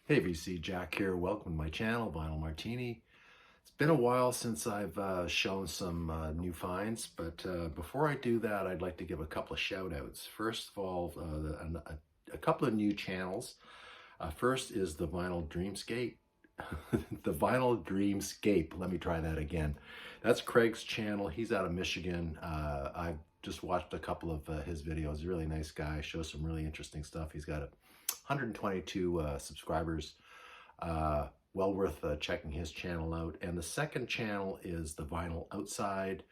Hey VC, Jack here. Welcome to my channel, Vinyl Martini. It's been a while since I've shown some new finds, but before I do that, I'd like to give a couple of shout outs. First of all, a couple of new channels. First is the Vinyl Dreamscape. The Vinyl Dreamscape. Let me try that again. That's Craig's channel. He's out of Michigan. I've just watched a couple of his videos. Really nice guy. Shows some really interesting stuff. He's got 122 subscribers. Well worth checking his channel out. And the second channel is the Vinyl Outside.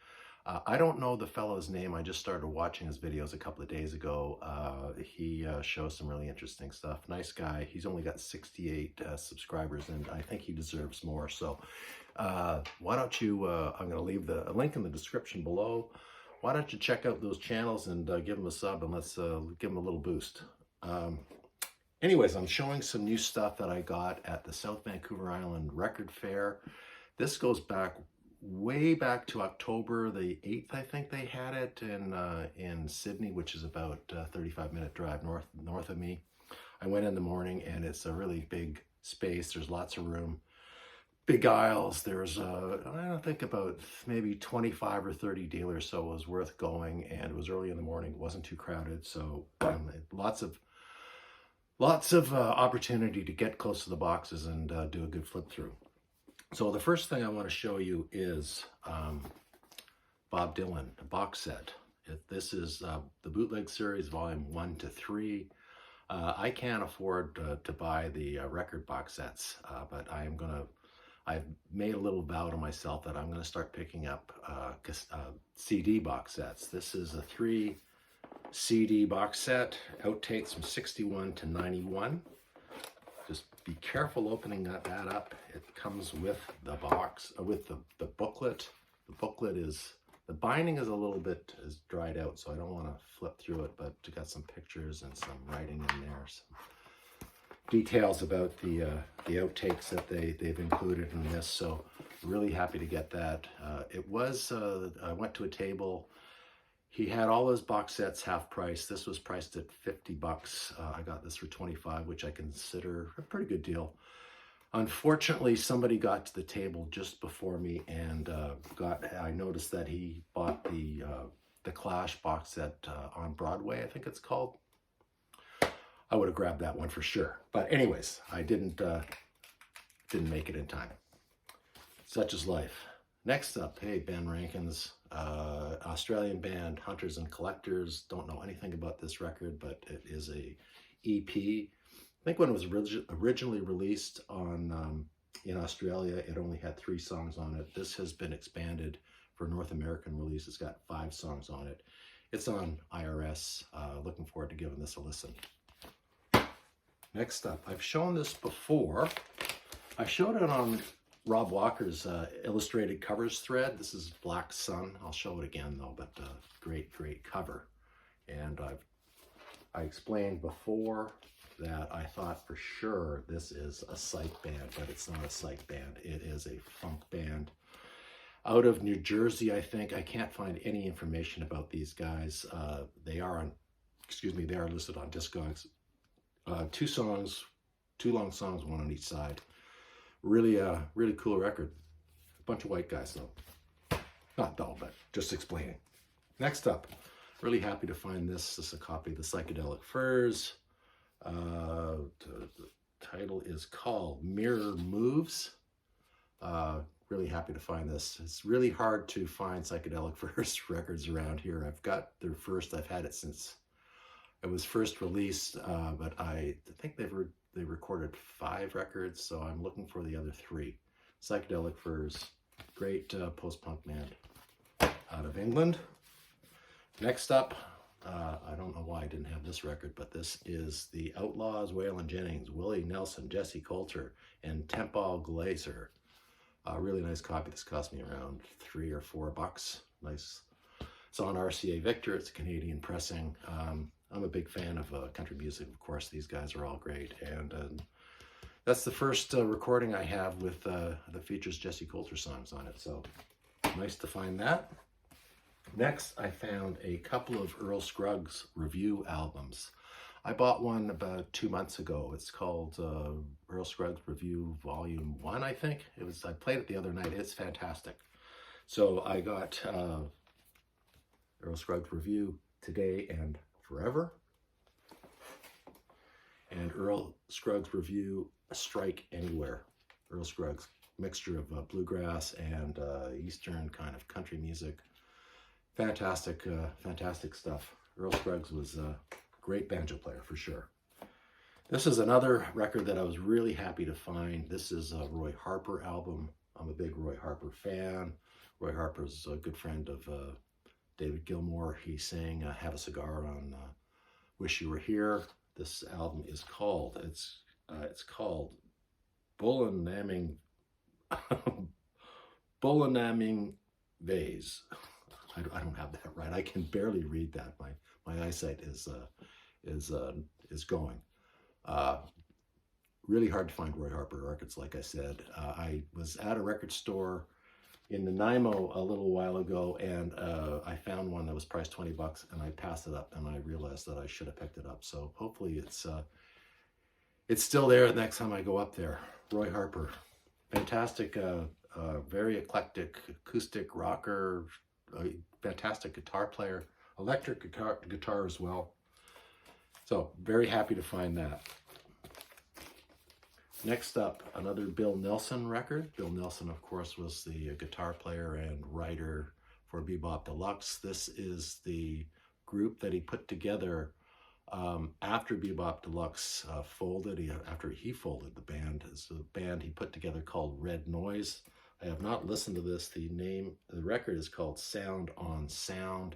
I don't know the fellow's name. I just started watching his videos a couple of days ago. He shows some really interesting stuff. Nice guy. He's only got 68 subscribers, and I think he deserves more. So why don't you, I'm going to leave a link in the description below. Why don't you check out those channels and give them a sub, and let's give them a little boost. Anyways, I'm showing some new stuff that I got at the South Vancouver Island Record Fair. This goes back way back to October the 8th, I think they had it in Sydney, which is about a 35-minute drive north of me. I went in the morning, and it's a really big space. There's lots of room, big aisles. There's I don't think about maybe 25 or 30 dealers, so it was worth going. And it was early in the morning. It wasn't too crowded, so lots of opportunity to get close to the boxes and do a good flip through. So the first thing I want to show you is Bob Dylan, a box set. This is the Bootleg Series, Volume 1 to 3. I can't afford to buy the record box sets, but I've made a little vow to myself that I'm going to start picking up CD box sets. This is a 3 CD box set, outtakes from 61 to 91. Just be careful opening that up. It comes with the box, with the booklet. The booklet the binding is a little bit dried out, so I don't want to flip through it, but you got some pictures and some writing in there, some details about the outtakes that they've included in this. So really happy to get that. I went to a table. He had all those box sets half price. This was priced at $50. I got this for $25, which I consider a pretty good deal. Unfortunately, somebody got to the table just before me, and I noticed that he bought the Clash box set on Broadway, I think it's called. I would have grabbed that one for sure. But anyways, I didn't make it in time. Such is life. Next up, hey, Ben Rankin's Australian band, Hunters and Collectors. Don't know anything about this record, but it is a EP. I think when it was originally released in Australia, it only had 3 songs on it. This has been expanded for North American release. It's got 5 songs on it. It's on IRS. Looking forward to giving this a listen. Next up, I've shown this before. I showed it on Rob Walker's illustrated covers thread. This is Black Sun. I'll show it again though, but great cover. And I explained before that I thought for sure this is a psych band, but it's not a psych band. It is a funk band out of New Jersey, I think. I can't find any information about these guys. They are listed on Discogs. 2 long songs, 1 on each side. Really cool record. A bunch of white guys though. Not dull, but just explaining. Next up, really happy to find this. This is a copy of the Psychedelic Furs. The title is called Mirror Moves. Really happy to find this. It's really hard to find Psychedelic Furs records around here. I've got their first. I've had it since it was first released, but I think they recorded 5 records, so I'm looking for the other 3. Psychedelic Furs, great post-punk band out of England. Next up, I don't know why I didn't have this record, but this is the Outlaws, Waylon Jennings, Willie Nelson, Jesse Coulter, and Temple Glazer. Really nice copy. This cost me around $3 or $4. Nice. It's on RCA Victor. It's a Canadian pressing. I'm a big fan of country music, of course. These guys are all great. And that's the first recording I have with that features Jesse Coulter songs on it. So nice to find that. Next, I found a couple of Earl Scruggs review albums. I bought one about 2 months ago. It's called Earl Scruggs Review Volume 1, I think. I played it the other night. It's fantastic. So I got Earl Scruggs Review Today and Forever, and Earl Scruggs Review Strike Anywhere. Earl Scruggs, mixture of bluegrass and Eastern kind of country music. Fantastic, fantastic stuff. Earl Scruggs was a great banjo player for sure. This is another record that I was really happy to find. This is a Roy Harper album. I'm a big Roy Harper fan. Roy Harper's a good friend of David Gilmour. He sang Have a Cigar on Wish You Were Here. This album is called, it's called Bullenaming Vase. I don't have that right. I can barely read that. My eyesight is going. Really hard to find Roy Harper records, like I said. I was at a record store in Nanaimo a little while ago, and I found one that was priced $20, and I passed it up, and I realized that I should have picked it up. So hopefully it's still there the next time I go up there. Roy Harper, fantastic, very eclectic acoustic rocker, fantastic guitar player, electric guitar as well. So very happy to find that. Next up, another Bill Nelson record. Bill Nelson, of course, was the guitar player and writer for Bebop Deluxe. This is the group that he put together after Bebop Deluxe folded. After he folded the band, it's a band he put together called Red Noise. I have not listened to this. The record is called Sound on Sound.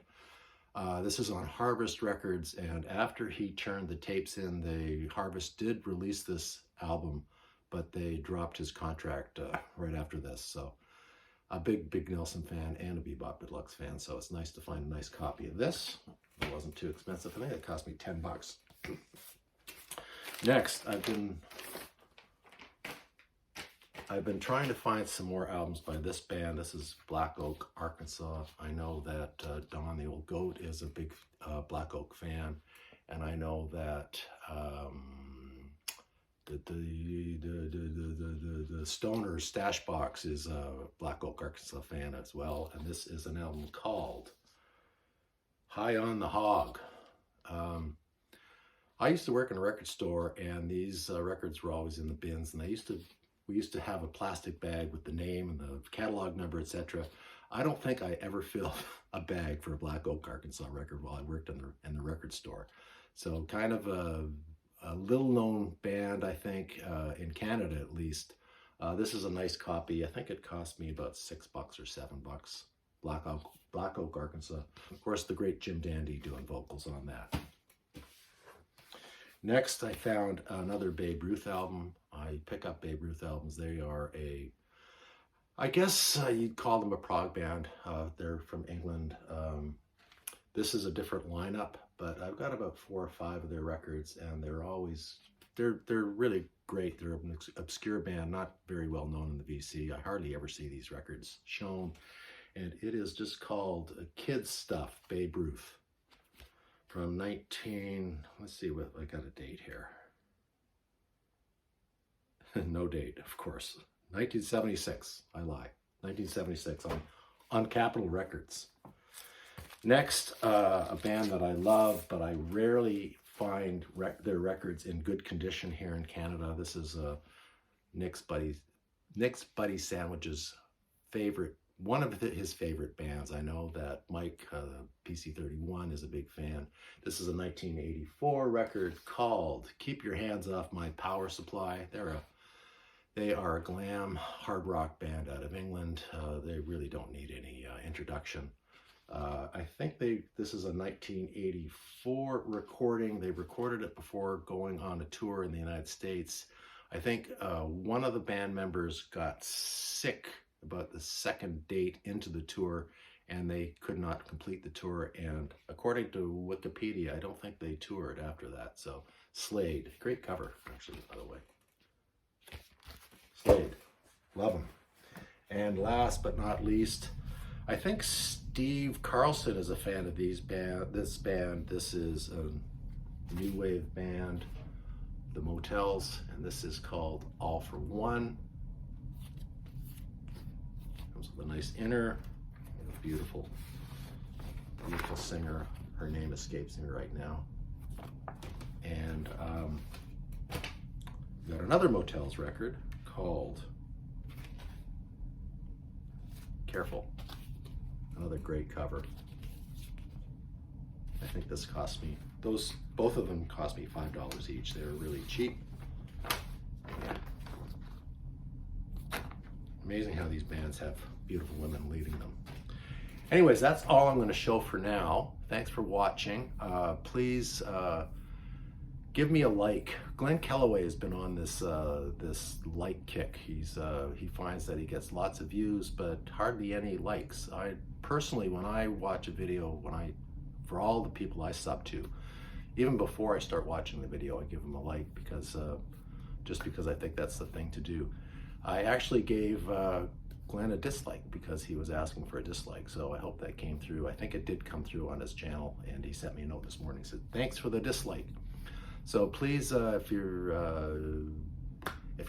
This is on Harvest Records, and after he turned the tapes in, Harvest did release this album, but they dropped his contract right after this. So a big Nelson fan and a Bebop Deluxe fan, so it's nice to find a nice copy of this. It wasn't too expensive. I think it cost me $10. Next, I've been trying to find some more albums by this band. This is Black Oak, Arkansas. I know that Don the Old Goat is a big Black Oak fan, and I know that the Stoner Stash Box is a Black Oak, Arkansas fan as well. And this is an album called High on the Hog. I used to work in a record store, and these records were always in the bins, and we used to have a plastic bag with the name and the catalog number, etc. I don't think I ever filled a bag for a Black Oak, Arkansas record while I worked in the record store. So kind of a little-known band, I think, in Canada at least. This is a nice copy. I think it cost me about $6 or $7. Black Oak, Arkansas. Of course, the great Jim Dandy doing vocals on that. Next, I found another Babe Ruth album. I pick up Babe Ruth albums. They are I guess you'd call them a prog band. They're from England. This is a different lineup, but I've got about 4 or 5 of their records, and they're really great. They're an obscure band, not very well known in the VC. I hardly ever see these records shown, and it is just called Kids Stuff, Babe Ruth. From let's see what, I got a date here. No date, of course. 1976, I lie. 1976 on Capitol Records. Next, a band that I love, but I rarely find their records in good condition here in Canada. This is Nick's Buddy Sandwich's favorite, one of his favorite bands. I know that Mike, PC31, is a big fan. This is a 1984 record called Keep Your Hands Off My Power Supply. They are a glam hard rock band out of England. They really don't need any introduction. I think this is a 1984 recording. They recorded it before going on a tour in the United States. I think one of the band members got sick about the second date into the tour, and they could not complete the tour. And according to Wikipedia, I don't think they toured after that. So Slade, great cover, actually, by the way. Slade, love them. And last but not least, I think Steve Carlson is a fan of this band. This is new wave band, the Motels, and this is called All for One. Comes with a nice inner, and a beautiful, beautiful singer. Her name escapes me right now. And we got another Motels record called Careful. Another great cover. I think this cost me, both of them cost me $5 each. They were really cheap. Yeah. Amazing how these bands have beautiful women leading them. Anyways, that's all I'm going to show for now. Thanks for watching. Please give me a like. Glenn Kellaway has been on this this like kick. He finds that he gets lots of views, but hardly any likes. I personally, when I watch a video, for all the people I sub to, even before I start watching the video, I give them a like because just because I think that's the thing to do. I actually gave Glenn a dislike because he was asking for a dislike, so I hope that came through. I think it did come through on his channel, and he sent me a note this morning. He said, "Thanks for the dislike." So please, if you're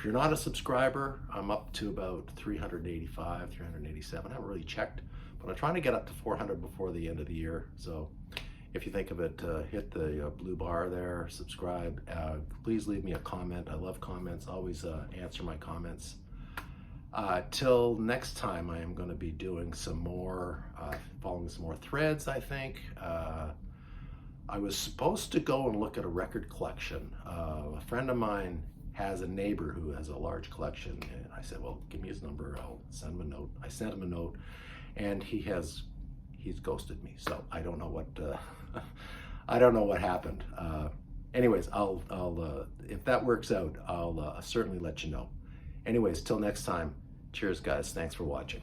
not a subscriber, I'm up to about 385, 387. I haven't really checked, but I'm trying to get up to 400 before the end of the year. So if you think of it, hit the blue bar there, subscribe. Please leave me a comment. I love comments. Always answer my comments. Till next time, I am going to be doing some more, following some more threads, I think. I was supposed to go and look at a record collection. A friend of mine has a neighbor who has a large collection, and I said, well, give me his number, I'll send him a note. I sent him a note, and he's ghosted me, so I don't know what I don't know what happened. Anyways, I'll if that works out, I'll certainly let you know. Anyways, till next time, cheers guys, thanks for watching.